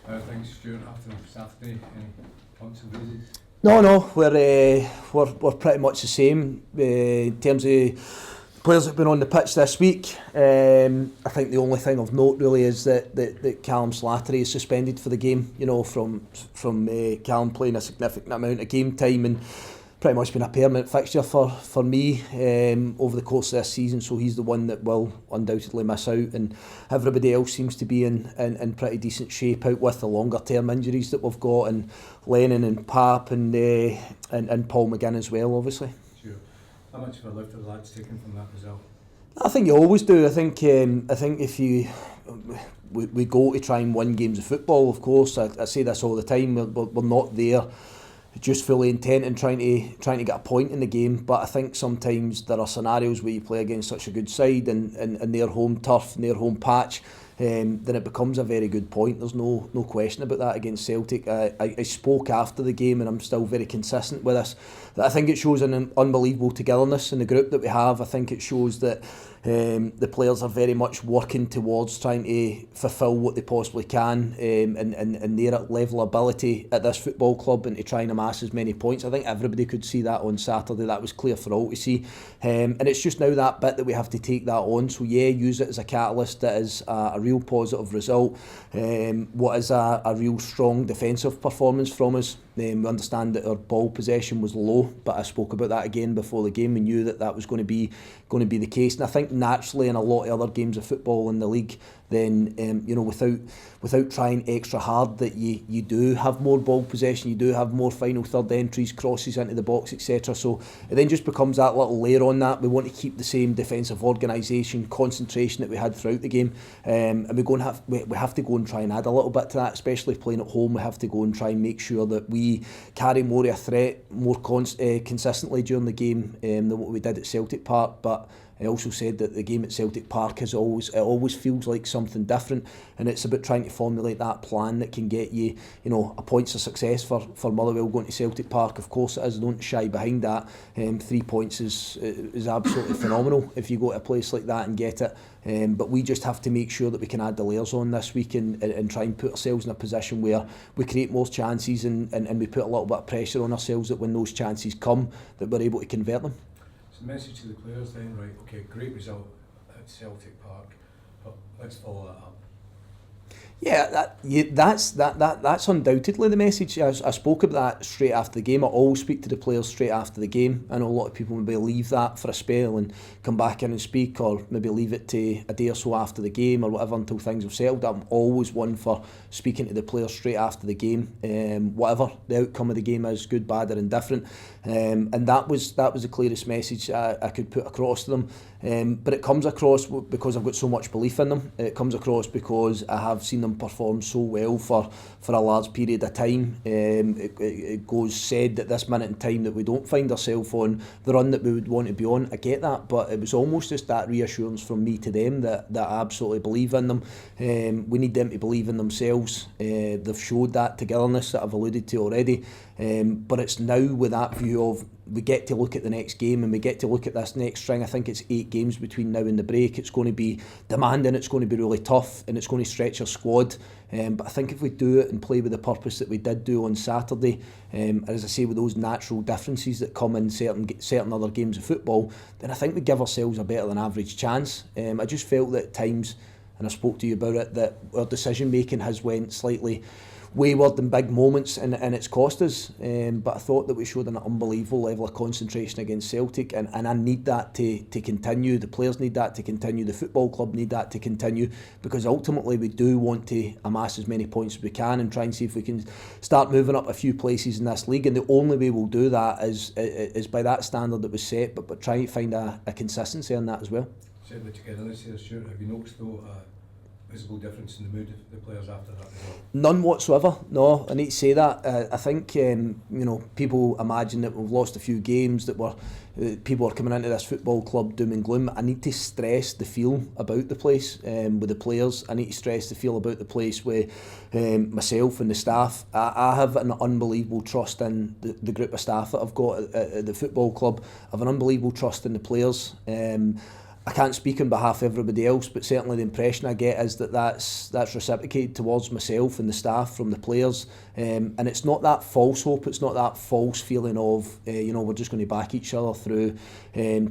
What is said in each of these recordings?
Thanks, Stuart, after Saturday, any points and bruises? No, we're pretty much the same in terms of players that have been on the pitch this week. I think the only thing of note really is that Callum Slattery is suspended for the game. You know, from Callum playing a significant amount of game time and pretty much been a permanent fixture for me over the course of this season, so he's the one that will undoubtedly miss out, and everybody else seems to be in pretty decent shape out with the longer term injuries that we've got, and Lennon and Pap and Paul McGinn as well, obviously. Sure. How much of a lift have the lads taken from that result? I think you always do. I think if we go to try and win games of football, of course, I say this all the time, we're not there just fully intent in trying to get a point in the game, but I think sometimes there are scenarios where you play against such a good side and their home turf and their home patch, then it becomes a very good point. There's no question about that against Celtic. I spoke after the game, and I'm still very consistent with this, that I think it shows an unbelievable togetherness in the group that we have. I think it shows that the players are very much working towards trying to fulfil what they possibly can in their level of ability at this football club, and to try and amass as many points. I think everybody could see that on Saturday. That was clear for all to see, and it's just now that bit that we have to take that on. So yeah, use it as a catalyst. That is a real positive result. What is a real strong defensive performance from us. We understand that our ball possession was low, but I spoke about that again before the game. We knew that was going to be the case, and I think naturally in a lot of other games of football in the league, then without trying extra hard, that you do have more ball possession, you do have more final third entries, crosses into the box, etc. So it then just becomes that little layer on that. We want to keep the same defensive organisation, concentration that we had throughout the game, and we have to go and try and add a little bit to that, especially playing at home. We have to go and try and make sure that we carry more of a threat more consistently during the game than what we did at Celtic Park. But I also said that the game at Celtic Park always feels like something different, and it's about trying to formulate that plan that can get you, a points of success for Motherwell going to Celtic Park. Of course it is, don't shy behind that. 3 points is absolutely phenomenal if you go to a place like that and get it. But we just have to make sure that we can add the layers on this week and try and put ourselves in a position where we create more chances and we put a little bit of pressure on ourselves, that when those chances come, that we're able to convert them. So the message to the players then, right, okay, great result at Celtic Park, but let's follow that up. Yeah, that's undoubtedly the message. I spoke about that straight after the game. I always speak to the players straight after the game. I know a lot of people maybe leave that for a spell and come back in and speak, or maybe leave it to a day or so after the game or whatever until things have settled. I'm always one for speaking to the players straight after the game, whatever the outcome of the game is, good, bad or indifferent. And that was the clearest message I could put across to them. But it comes across because I've got so much belief in them. It comes across because I have seen them perform so well for a large period of time. It goes said that this minute in time that we don't find ourselves on the run that we would want to be on. I get that, but it was almost just that reassurance from me to them that I absolutely believe in them. We need them to believe in themselves. They've showed that togetherness that I've alluded to already. But it's now with that view of we get to look at the next game and we get to look at this next string. I think it's 8 games between now and the break. It's going to be demanding, it's going to be really tough, and it's going to stretch our squad. But I think if we do it and play with the purpose that we did do on Saturday, as I say, with those natural differences that come in certain other games of football, then I think we give ourselves a better than average chance. I just felt that at times, and I spoke to you about it, that our decision making has went slightly wayward in big moments, and it's cost us. But I thought that we showed an unbelievable level of concentration against Celtic, and I need that to continue. The players need that to continue. The football club need that to continue, because ultimately we do want to amass as many points as we can and try and see if we can start moving up a few places in this league. And the only way we'll do that is by that standard that was set, but try to find a consistency in that as well. Certainly togetherness here, Stuart. Have you noticed though visible difference in the mood of the players after that result? None whatsoever. No, I need to say that. I think people imagine that we've lost a few games, that people are coming into this football club doom and gloom. I need to stress the feel about the place with the players. I need to stress the feel about the place with myself and the staff. I have an unbelievable trust in the group of staff that I've got at the football club. I have an unbelievable trust in the players. I can't speak on behalf of everybody else, but certainly the impression I get is that that's reciprocated towards myself and the staff from the players, and it's not that false hope, it's not that false feeling of we're just going to back each other through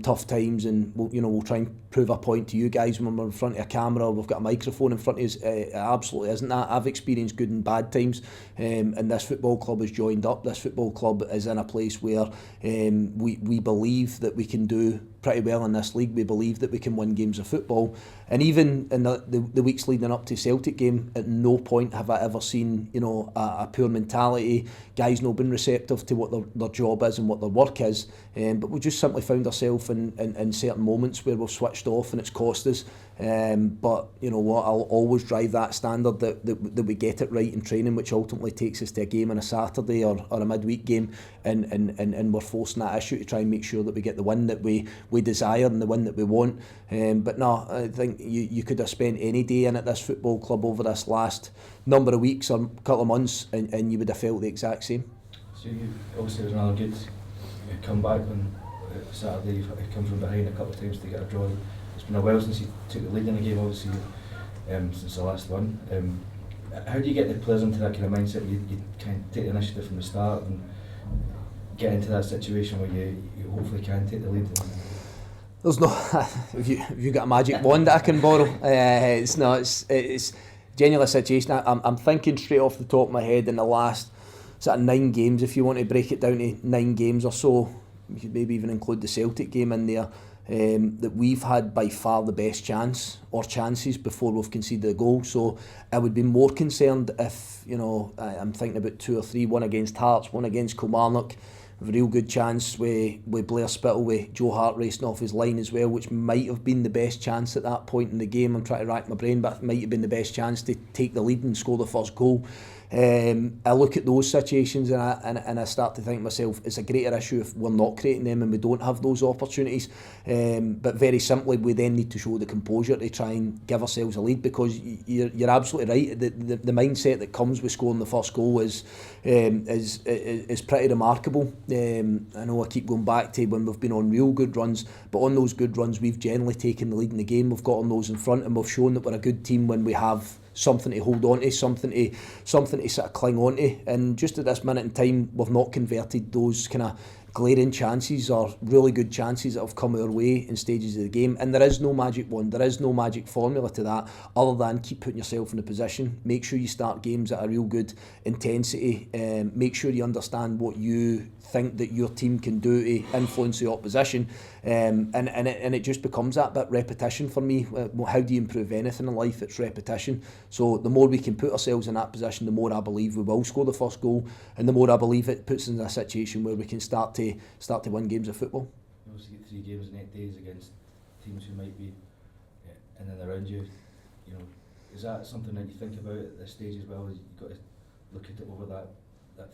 tough times, and we'll try and prove a point to you guys when we're in front of a camera, we've got a microphone in front of us. It absolutely isn't that. I've experienced good and bad times, and this football club is joined up. This football club is in a place where we believe that we can do pretty well in this league. We believe that we can win games of football, and even in the weeks leading up to Celtic game, at no point have I ever seen a poor mentality, guys not being receptive to what their job is and what their work is, but we just simply found ourselves in certain moments where we've switched off and it's cost us, but you know what, I'll always drive that standard that we get it right in training, which ultimately takes us to a game on a Saturday or a midweek game, and we're forcing that issue to try and make sure that we get the win that we desire and the win that we want. But no, I think you could have spent any day in at this football club over this last number of weeks or couple of months, and you would have felt the exact same. So obviously it was another good comeback on Saturday. You've come from behind a couple of times to get a draw. It's been a while since you took the lead in the game, obviously, since the last one. How do you get the players into that kind of mindset where you kind of take the initiative from the start and get into that situation where you hopefully can take the lead? There's no have you got a magic wand that I can borrow? It's genuinely a situation. I'm thinking straight off the top of my head in the last sort of 9 games, if you want to break it down to 9 games or so, you could maybe even include the Celtic game in there, that we've had by far the best chance or chances before we've conceded a goal. So I would be more concerned if, I'm thinking about 2 or 3, one against Hearts, one against Kilmarnock, a real good chance with Blair Spittle, with Joe Hart racing off his line as well, which might have been the best chance at that point in the game. I'm trying to rack my brain, but it might have been the best chance to take the lead and score the first goal. I look at those situations and I start to think to myself, it's a greater issue if we're not creating them and we don't have those opportunities. But very simply, we then need to show the composure to try and give ourselves a lead, because you're absolutely right. The mindset that comes with scoring the first goal is pretty remarkable. I know I keep going back to when we've been on real good runs, but on those good runs we've generally taken the lead in the game. We've got on those in front, and we've shown that we're a good team when we have something to hold on to, something to sort of cling on to. And just at this minute in time, we've not converted those kind of glaring chances or really good chances that have come our way in stages of the game. And there is no magic wand, there is no magic formula to that, other than keep putting yourself in a position, make sure you start games at a real good intensity, make sure you understand what you think that your team can do to influence the opposition, and it just becomes that bit repetition for me. How do you improve anything in life? It's repetition. So the more we can put ourselves in that position, the more I believe we will score the first goal, and the more I believe it puts us in a situation where we can start to win games of football. You obviously get 3 games in 8 days against teams who might be in and around you. Is that something that you think about at this stage as well? You've got to look at it over that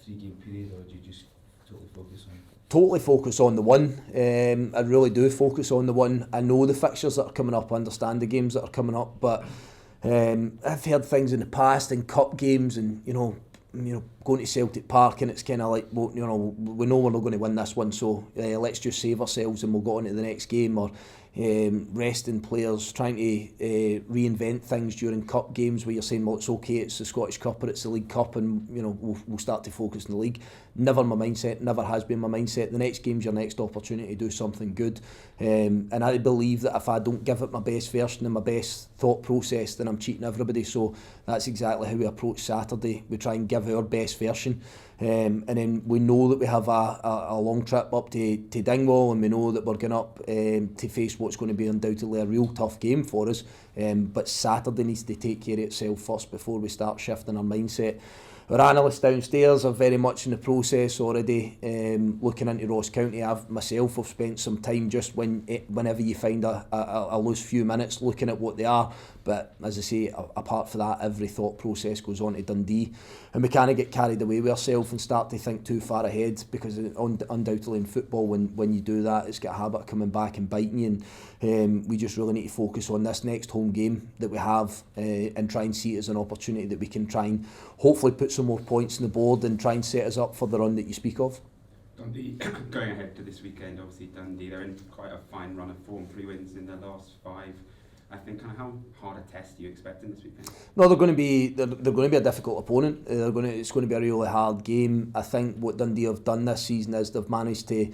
3-game period, or do you just totally focus on the one? I really do focus on the one. I know the fixtures that are coming up, I understand the games that are coming up, but I've heard things in the past in cup games and going to Celtic Park, and it's kind of like, well, we know we're not going to win this one, so let's just save ourselves and we'll go on to the next game, or resting players, trying to reinvent things during cup games where you're saying, well, it's okay, it's the Scottish Cup or it's the League Cup, and we'll start to focus on the league. Never my mindset, never has been my mindset. The next game's your next opportunity to do something good, and I believe that if I don't give it my best version and my best thought process, then I'm cheating everybody. So that's exactly how we approach Saturday. We try and give our best version, and then we know that we have a long trip up to Dingwall, and we know that we're going up to face what's going to be undoubtedly a real tough game for us, but Saturday needs to take care of itself first before we start shifting our mindset. Our analysts downstairs are very much in the process already, looking into Ross County. Myself have spent some time just whenever you find a loose few minutes looking at what they are. But as I say, apart from that, every thought process goes on to Dundee, and we kind of get carried away with ourselves and start to think too far ahead, because undoubtedly in football, when you do that, it's got a habit of coming back and biting you. And we just really need to focus on this next home game that we have, and try and see it as an opportunity that we can try and hopefully put some more points on the board and try and set us up for the run that you speak of. Dundee going ahead to this weekend, obviously Dundee, they're in quite a fine run of form, 3 wins in their last 5. I think, kind of how hard a test do you expect in this weekend? No, they're going to be a difficult opponent. It's going to be a really hard game. I think what Dundee have done this season is they've managed to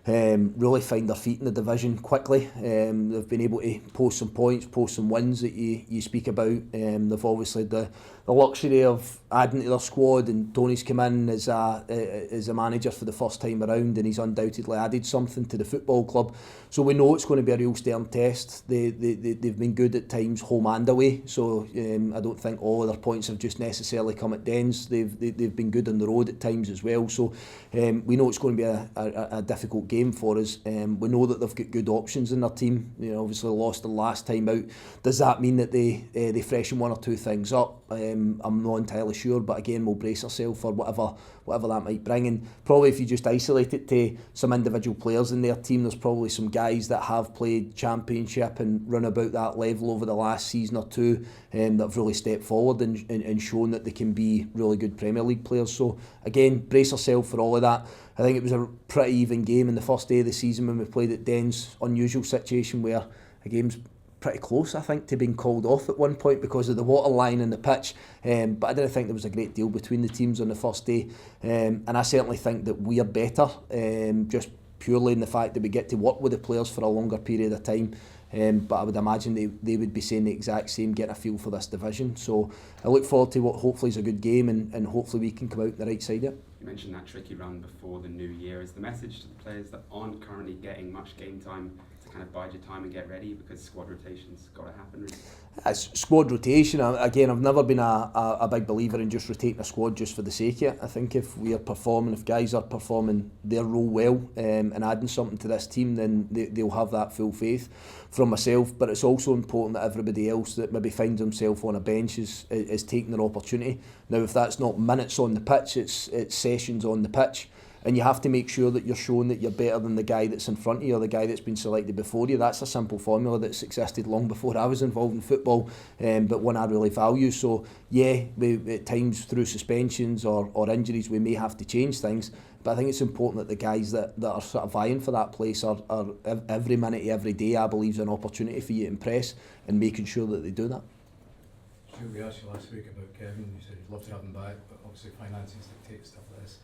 really find their feet in the division quickly. They've been able to post some points, post some wins that you speak about. They've obviously had the luxury of adding to their squad, and Tony's come in as a manager for the first time around, and he's undoubtedly added something to the football club. So we know it's going to be a real stern test. They've been good at times home and away, so I don't think all of their points have just necessarily come at Dens. They've been good on the road at times as well. So we know it's going to be a difficult game for us. We know that they've got good options in their team. Obviously lost the last time out. Does that mean that they freshen one or two things up? I'm not entirely sure, but again, we'll brace ourselves for whatever that might bring. And probably if you just isolate it to some individual players in their team, there's probably some guys that have played Championship and run about that level over the last season or two that have really stepped forward and shown that they can be really good Premier League players. So again, brace ourselves for all of that. I think it was a pretty even game in the first day of the season when we played at Dens. Unusual situation where a game's pretty close, I think, to being called off at one point because of the water line in the pitch. But I didn't think there was a great deal between the teams on the first day. And I certainly think that we are better, just purely in the fact that we get to work with the players for a longer period of time. But I would imagine they would be saying the exact same, getting a feel for this division. So I look forward to what hopefully is a good game, and hopefully we can come out the right side of it. You mentioned that tricky run before the new year. Is the message to the players that aren't currently getting much game time to kind of bide your time and get ready, because squad rotation's got to happen? Really? Squad rotation, again, I've never been a big believer in just rotating a squad just for the sake of it. I think if we are performing, if guys are performing their role well and adding something to this team, then they'll have that full faith from myself. But it's also important that everybody else that maybe finds himself on a bench is taking their opportunity. Now, if that's not minutes on the pitch, it's sessions on the pitch. And you have to make sure that you're showing that you're better than the guy that's in front of you or the guy that's been selected before you. That's a simple formula that's existed long before I was involved in football, but one I really value. So yeah, at times through suspensions or injuries we may have to change things, but I think it's important that the guys that are sort of vying for that place are every minute, every day, I believe, is an opportunity for you to impress, and making sure that they do that. Stuart, we asked you last week about Kevin. You said you'd love to have him back, but obviously finances dictate stuff like this.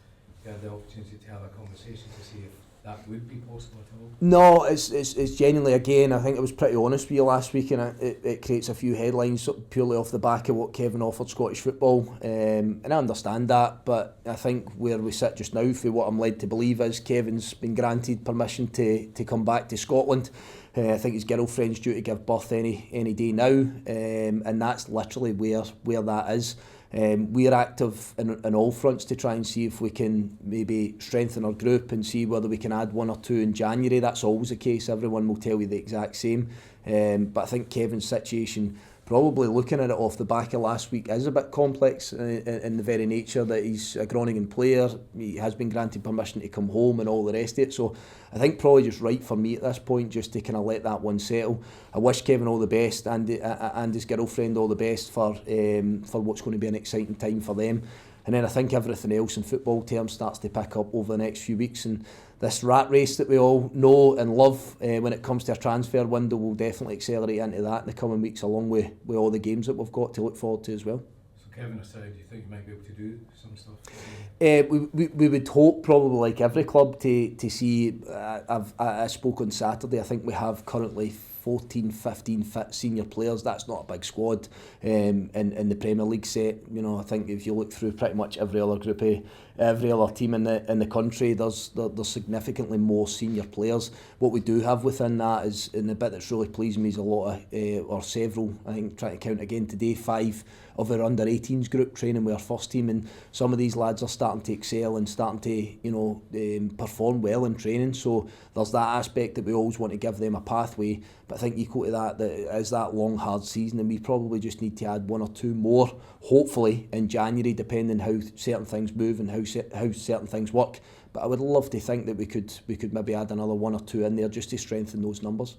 You had the opportunity to have a conversation to see if that would be possible at all? No, it's genuinely, again, I think I was pretty honest with you last week, and it creates a few headlines purely off the back of what Kevin offered Scottish football, and I understand that, but I think where we sit just now, for what I'm led to believe, is Kevin's been granted permission to come back to Scotland. I think his girlfriend's due to give birth any day now, and that's literally where that is. We're active in all fronts to try and see if we can maybe strengthen our group and see whether we can add one or two in January. That's always the case. Everyone will tell you the exact same. But I think Kevin's situation, probably looking at it off the back of last week, is a bit complex in the very nature that he's a Groningen player. He has been granted permission to come home and all the rest of it. So I think probably just right for me at this point just to kind of let that one settle. I wish Kevin all the best and his girlfriend all the best for what's going to be an exciting time for them. And then I think everything else in football terms starts to pick up over the next few weeks, and this rat race that we all know and love when it comes to a transfer window will definitely accelerate into that in the coming weeks, along with all the games that we've got to look forward to as well. So Kevin aside, do you think you might be able to do some stuff? We would hope, probably like every club, to see. I spoke on Saturday. I think we have currently 14, 15 fit senior players. That's not a big squad in the Premier League set. You know, I think if you look through pretty much every other group, every other team in the country, there's significantly more senior players. What we do have within that is, and the bit that's really pleased me, is a lot of, or several, I think, trying to count again today, 5 of our under-18s group training with our first team, and some of these lads are starting to excel and starting to perform well in training. So there's that aspect that we always want to give them a pathway, but I think equal to that is that long hard season, and we probably just need to add 1 or 2 more, hopefully in January, depending how certain things move and how certain things work. But I would love to think that we could maybe add another 1 or 2 in there just to strengthen those numbers.